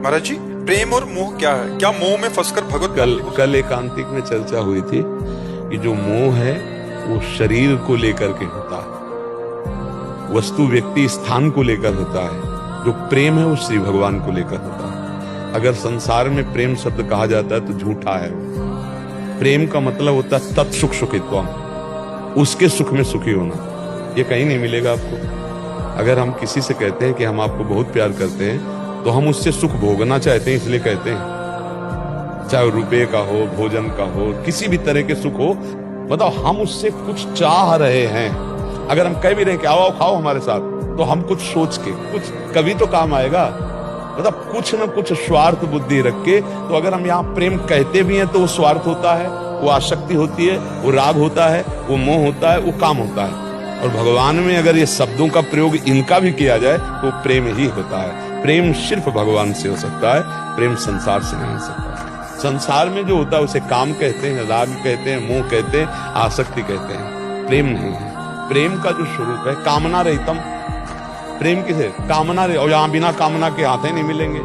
महाराज जी, प्रेम और मोह क्या है? क्या मोह में फंसकर भगवत कल एकांतिक में चर्चा हुई थी कि जो मोह है वो शरीर को लेकर के होता है, वस्तु व्यक्ति स्थान को लेकर होता है। जो प्रेम है वो श्री भगवान को लेकर होता है। अगर संसार में प्रेम शब्द कहा जाता है तो झूठा है। प्रेम का मतलब होता है तत्सुख सुखित्वम, उसके सुख में सुखी होना। ये कहीं नहीं मिलेगा आपको। अगर हम किसी से कहते हैं कि हम आपको बहुत प्यार करते हैं तो हम उससे सुख भोगना चाहते हैं, इसलिए कहते हैं। चाहे रुपए का हो, भोजन का हो, किसी भी तरह के सुख हो, बताओ हम उससे कुछ चाह रहे हैं। अगर हम कह भी रहे हैं कि आओ खाओ हमारे साथ, तो हम कुछ सोच के, कुछ कभी तो काम आएगा। मतलब कुछ न कुछ स्वार्थ बुद्धि रख के। तो अगर हम यहाँ प्रेम कहते भी हैं तो वो स्वार्थ होता है, वो आसक्ति होती है, वो राग होता है, वो मोह होता है, वो काम होता है। और भगवान में अगर ये शब्दों का प्रयोग इनका भी किया जाए तो प्रेम ही होता है। प्रेम सिर्फ भगवान से हो सकता है, प्रेम संसार से नहीं हो सकता। संसार में जो होता है उसे काम कहते हैं, राग कहते हैं, मोह कहते हैं, आसक्ति कहते हैं। प्रेम नहीं है। प्रेम का जो स्वरूप है कामना रहितम। प्रेम किसे? कामना रहे, और यहाँ बिना कामना के हाथ ही नहीं मिलेंगे।